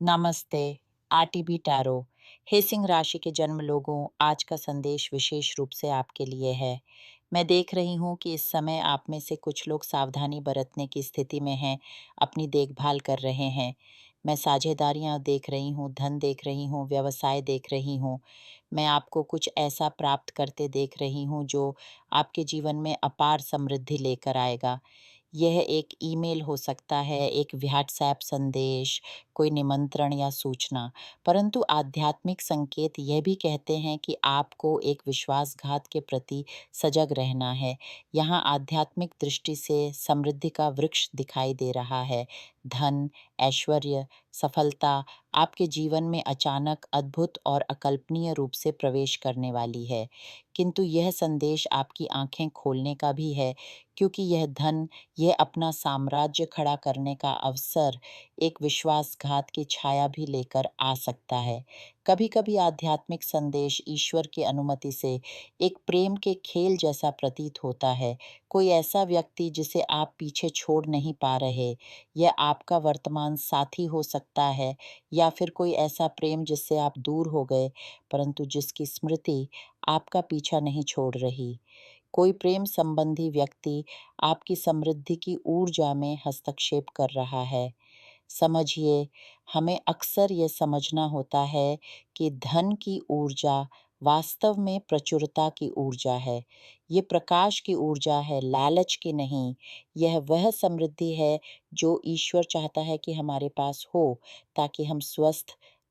नमस्ते। RTB tarot. हे सिंह राशि के जन्म लोगों, आज का संदेश विशेष रूप से आपके लिए है। मैं देख रही हूँ कि इस समय आप में से कुछ लोग सावधानी बरतने की स्थिति में हैं, अपनी देखभाल कर रहे हैं। मैं साझेदारियाँ देख रही हूँ, धन देख रही हूँ, व्यवसाय देख रही हूँ। मैं आपको कुछ ऐसा प्राप्त करते देख रही हूँ जो आपके जीवन में अपार समृद्धि लेकर आएगा। यह एक ईमेल हो सकता है, एक व्हाट्सएप संदेश, कोई निमंत्रण या सूचना, परंतु आध्यात्मिक संकेत यह भी कहते हैं कि आपको एक विश्वासघात के प्रति सजग रहना है। यहाँ आध्यात्मिक दृष्टि से समृद्धि का वृक्ष दिखाई दे रहा है। धन, ऐश्वर्य, सफलता आपके जीवन में अचानक अद्भुत और अकल्पनीय रूप से प्रवेश करने वाली है। किंतु यह संदेश आपकी आंखें खोलने का भी है, क्योंकि यह धन, यह अपना साम्राज्य खड़ा करने का अवसर एक विश्वासघात की छाया भी लेकर आ सकता है। कभी-कभी आध्यात्मिक संदेश ईश्वर की अनुमति से एक प्रेम के खेल जैसा प्रतीत होता है। कोई ऐसा व्यक्ति जिसे आप पीछे छोड़ नहीं पा रहे, यह आपका वर्तमान साथी हो सकता है, या फिर कोई ऐसा प्रेम जिससे आप दूर हो गए, परंतु जिसकी स्मृति आपका पीछा नहीं छोड़ रही। कोई प्रेम संबंधी व्यक्ति आपकी समृद्धि की ऊर्जा में हस्तक्षेप कर रहा है। समझिए, हमें अक्सर ये समझना होता है कि धन की ऊर्जा वास्तव में प्रचुरता की ऊर्जा है। ये प्रकाश की ऊर्जा है, लालच की नहीं। यह वह समृद्धि है जो ईश्वर चाहता है कि हमारे पास हो, ताकि हम स्वस्थ,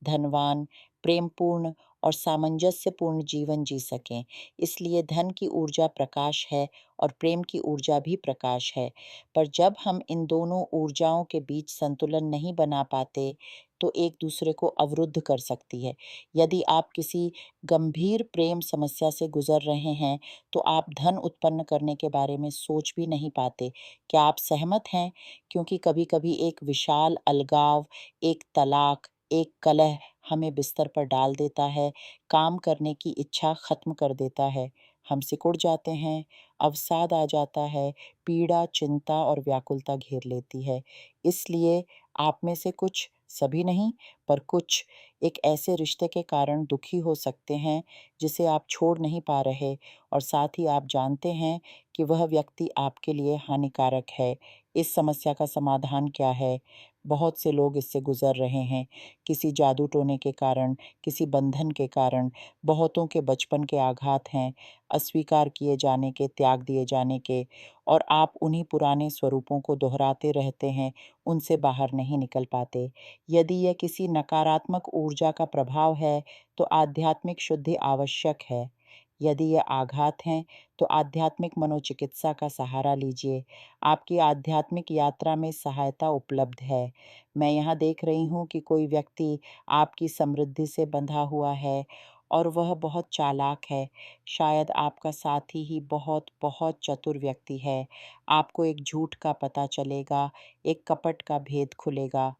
धनवान, प्रेमपूर्ण और सामंजस्यपूर्ण जीवन जी सकें। इसलिए धन की ऊर्जा प्रकाश है और प्रेम की ऊर्जा भी प्रकाश है। पर जब हम इन दोनों ऊर्जाओं के बीच संतुलन नहीं बना पाते, तो एक दूसरे को अवरुद्ध कर सकती है। यदि आप किसी गंभीर प्रेम समस्या से गुजर रहे हैं, तो आप धन उत्पन्न करने के बारे में सोच भी नहीं पाते। क्या आप सहमत हैं? क्योंकि कभी-कभी एक विशाल अलगाव, एक तलाक, एक कलह हमें बिस्तर पर डाल देता है, काम करने की इच्छा खत्म कर देता है। हम सिकुड़ जाते हैं, अवसाद आ जाता है, पीड़ा, चिंता और व्याकुलता घेर लेती है। इसलिए आप में से कुछ, सभी नहीं, पर कुछ एक ऐसे रिश्ते के कारण दुखी हो सकते हैं जिसे आप छोड़ नहीं पा रहे, और साथ ही आप जानते हैं कि वह व्यक्ति आपके लिए हानिकारक है। इस समस्या का समाधान क्या है? बहुत से लोग इससे गुजर रहे हैं, किसी जादू टोने के कारण, किसी बंधन के कारण। बहुतों के बचपन के आघात हैं, अस्वीकार किए जाने के, त्याग दिए जाने के, और आप उन्हीं पुराने स्वरूपों को दोहराते रहते हैं, उनसे बाहर नहीं निकल पाते। यदि यह किसी नकारात्मक ऊर्जा का प्रभाव है, तो आध्यात्मिक शुद्धि आवश्यक है। यदि ये आघात हैं, तो आध्यात्मिक मनोचिकित्सा का सहारा लीजिए। आपकी आध्यात्मिक यात्रा में सहायता उपलब्ध है। मैं यहाँ देख रही हूँ कि कोई व्यक्ति आपकी समृद्धि से बंधा हुआ है, और वह बहुत चालाक है। शायद आपका साथी ही बहुत बहुत चतुर व्यक्ति है। आपको एक झूठ का पता चलेगा, एक कपट का भेद खुलेगा,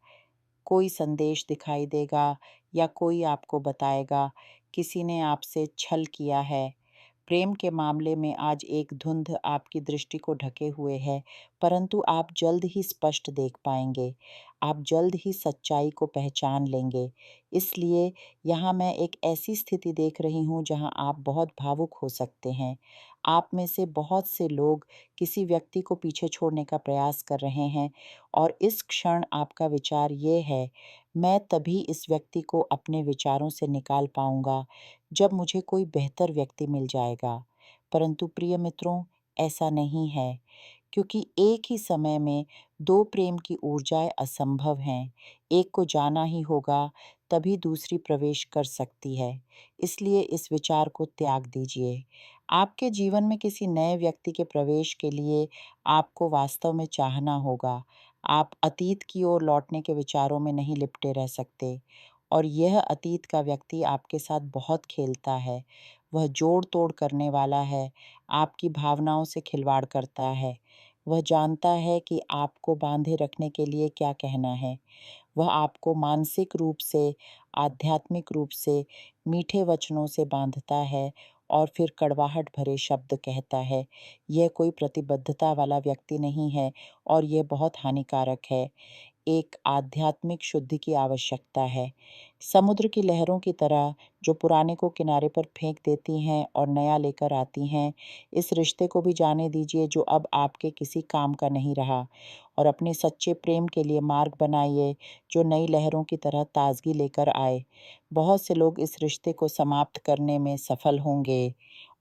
कोई संदेश दिखाई देगा, या कोई आपको बताएगा किसी ने आपसे छल किया है। प्रेम के मामले में आज एक धुंध आपकी दृष्टि को ढके हुए है, परंतु आप जल्द ही स्पष्ट देख पाएंगे। आप जल्द ही सच्चाई को पहचान लेंगे। इसलिए यहाँ मैं एक ऐसी स्थिति देख रही हूँ जहाँ आप बहुत भावुक हो सकते हैं। आप में से बहुत से लोग किसी व्यक्ति को पीछे छोड़ने का प्रयास कर रहे हैं, और इस क्षण आपका विचार ये है, मैं तभी इस व्यक्ति को अपने विचारों से निकाल पाऊंगा जब मुझे कोई बेहतर व्यक्ति मिल जाएगा। परंतु प्रिय मित्रों, ऐसा नहीं है, क्योंकि एक ही समय में दो प्रेम की ऊर्जाएं असंभव हैं। एक को जाना ही होगा, तभी दूसरी प्रवेश कर सकती है। इसलिए इस विचार को त्याग दीजिए। आपके जीवन में किसी नए व्यक्ति के प्रवेश के लिए आपको वास्तव में चाहना होगा। आप अतीत की ओर लौटने के विचारों में नहीं लिपटे रह सकते। और यह अतीत का व्यक्ति आपके साथ बहुत खेलता है। वह जोड़-तोड़ करने वाला है, आपकी भावनाओं से खिलवाड़ करता है। वह जानता है कि आपको बांधे रखने के लिए क्या कहना है। वह आपको मानसिक रूप से, आध्यात्मिक रूप से, मीठे वचनों से बांधता है, और फिर कड़वाहट भरे शब्द कहता है। यह कोई प्रतिबद्धता वाला व्यक्ति नहीं है, और यह बहुत हानिकारक है। एक आध्यात्मिक शुद्धि की आवश्यकता है। समुद्र की लहरों की तरह जो पुराने को किनारे पर फेंक देती हैं और नया लेकर आती हैं, इस रिश्ते को भी जाने दीजिए जो अब आपके किसी काम का नहीं रहा और अपने सच्चे प्रेम के लिए मार्ग बनाइए जो नई लहरों की तरह ताज़गी लेकर आए। बहुत से लोग इस रिश्ते को समाप्त करने में सफल होंगे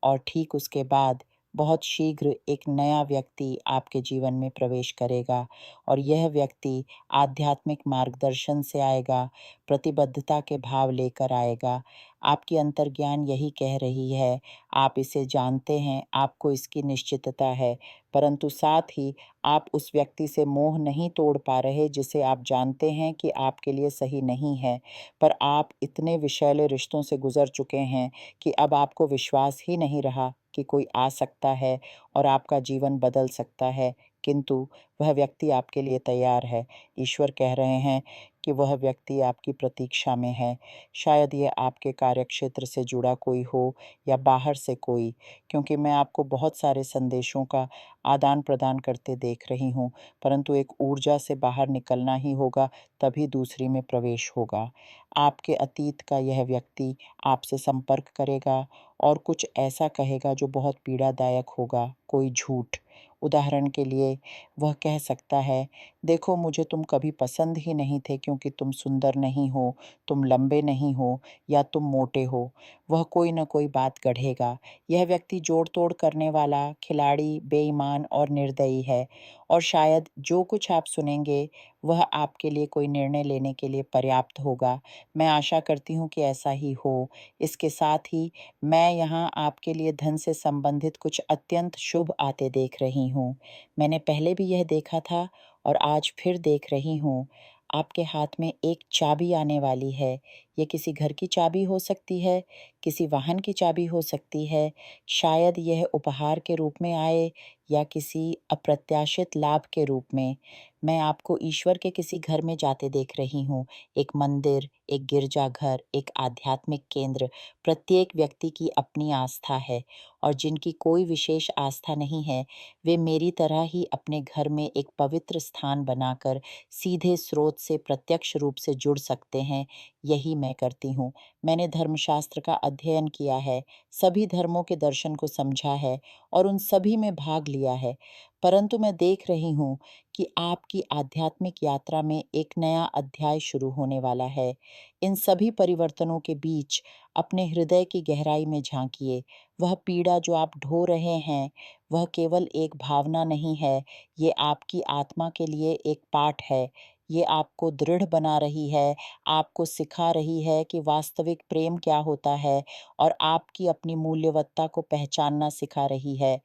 और ठीक उसके बाद बहुत शीघ्र एक नया व्यक्ति आपके जीवन में प्रवेश करेगा और यह व्यक्ति आध्यात्मिक मार्गदर्शन से आएगा, प्रतिबद्धता के भाव लेकर आएगा। आपकी अंतर्ज्ञान यही कह रही है, आप इसे जानते हैं, आपको इसकी निश्चितता है, परंतु साथ ही आप उस व्यक्ति से मोह नहीं तोड़ पा रहे जिसे आप जानते हैं कि आपके लिए सही नहीं है। पर आप इतने विषैले रिश्तों से गुजर चुके हैं कि अब आपको विश्वास ही नहीं रहा कि कोई आ सकता है और आपका जीवन बदल सकता है, किंतु वह व्यक्ति आपके लिए तैयार है। ईश्वर कह रहे हैं कि वह व्यक्ति आपकी प्रतीक्षा में है। शायद ये आपके कार्यक्षेत्र से जुड़ा कोई हो या बाहर से कोई, क्योंकि मैं आपको बहुत सारे संदेशों का आदान-प्रदान करते देख रही हूँ, परंतु एक ऊर्जा से बाहर निकलना ही होगा, तभी दूसरी में प्रवेश होगा। आपके अतीत का यह व्यक्ति आपसे संपर्क करेगा और कुछ ऐसा कहेगा जो बहुत पीड़ादायक होगा, कोई झूठ। उदाहरण के लिए वह कह सकता है, देखो मुझे तुम कभी पसंद ही नहीं थे क्योंकि तुम सुंदर नहीं हो, तुम लंबे नहीं हो या तुम मोटे हो। वह कोई न कोई बात गढ़ेगा। यह व्यक्ति जोड़-तोड़ करने वाला, खिलाड़ी, बेईमान और निर्दयी है और शायद जो कुछ आप सुनेंगे, वह आपके लिए कोई निर्णय लेने के लिए पर्याप्त होगा। मैं आशा करती हूँ कि ऐसा ही हो। इसके साथ ही मैं यहाँ आपके लिए धन से संबंधित कुछ अत्यंत शुभ आते देख रही हूँ। मैंने पहले भी यह देखा था और आज फिर देख रही हूँ। आपके हाथ में एक चाबी आने वाली है। ये किसी घर की चाबी हो सकती है, किसी वाहन की चाबी हो सकती है, शायद यह उपहार के रूप में आए या किसी अप्रत्याशित लाभ के रूप में। मैं आपको ईश्वर के किसी घर में जाते देख रही हूँ। एक मंदिर, एक गिरजाघर, एक आध्यात्मिक केंद्र। प्रत्येक व्यक्ति की अपनी आस्था है और जिनकी कोई विशेष आस्था नहीं है, वे मेरी तरह ही अपने घर में एक पवित्र स्थान बनाकर सीधे स्रोत से प्रत्यक्ष रूप से जुड़ सकते हैं। यही मैं करती हूँ। मैंने धर्मशास्त्र का अध्ययन किया है, सभी धर्मों के दर्शन को समझा है और उन सभी में भाग लिया है। परंतु मैं देख रही हूँ कि आपकी आध्यात्मिक यात्रा में एक नया अध्याय शुरू होने वाला है। इन सभी परिवर्तनों के बीच अपने हृदय की गहराई में झाँकिए। वह पीड़ा जो आप ढो रहे हैं, वह केवल एक भावना नहीं है, ये आपकी आत्मा के लिए एक पाठ है। ये आपको दृढ़ बना रही है, आपको सिखा रही है कि वास्तविक प्रेम क्या होता है और आपकी अपनी मूल्यवत्ता को पहचानना सिखा रही है।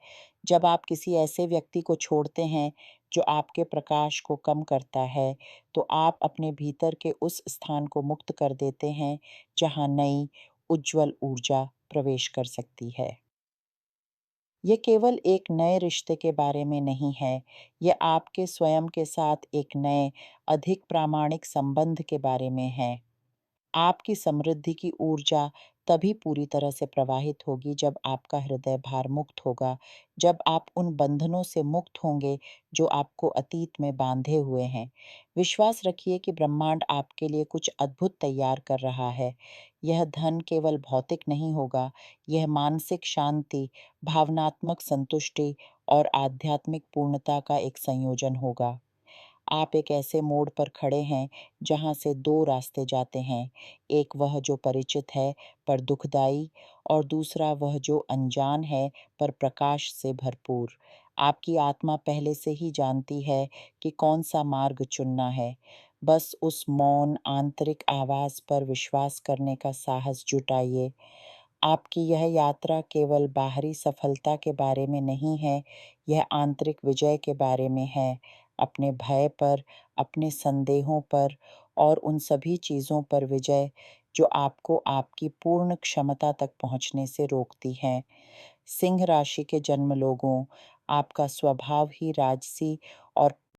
जब आप किसी ऐसे व्यक्ति को छोड़ते हैं जो आपके प्रकाश को कम करता है, तो आप अपने भीतर के उस स्थान को मुक्त कर देते हैं, जहाँ नई, उज्ज्वल ऊर्जा प्रवेश कर सकती है। ये केवल एक नए रिश्ते के बारे में नहीं है, ये आपके स्वयं के साथ एक नए, अधिक प्रामाणिक संबंध के बारे में है। आपकी समृद्धि की ऊर्जा तभी पूरी तरह से प्रवाहित होगी जब आपका हृदय भार मुक्त होगा, जब आप उन बंधनों से मुक्त होंगे जो आपको अतीत में बांधे हुए हैं। विश्वास रखिए कि ब्रह्मांड आपके लिए कुछ अद्भुत तैयार कर रहा है। यह धन केवल भौतिक नहीं होगा, यह मानसिक शांति, भावनात्मक संतुष्टि और आध्यात्मिक पूर्णता का एक संयोजन होगा। आप एक ऐसे मोड़ पर खड़े हैं जहाँ से दो रास्ते जाते हैं। एक वह जो परिचित है पर दुखदाई और दूसरा वह जो अनजान है पर प्रकाश से भरपूर। आपकी आत्मा पहले से ही जानती है कि कौन सा मार्ग चुनना है। बस उस मौन आंतरिक आवाज़ पर विश्वास करने का साहस जुटाइए। आपकी यह यात्रा केवल बाहरी सफलता के बारे में नहीं है, यह आंतरिक विजय के बारे में है। अपने भय पर, अपने संदेहों पर और उन सभी चीज़ों पर विजय जो आपको आपकी पूर्ण क्षमता तक पहुँचने से रोकती हैं। सिंह राशि के जन्म लोगों, आपका स्वभाव ही राजसी और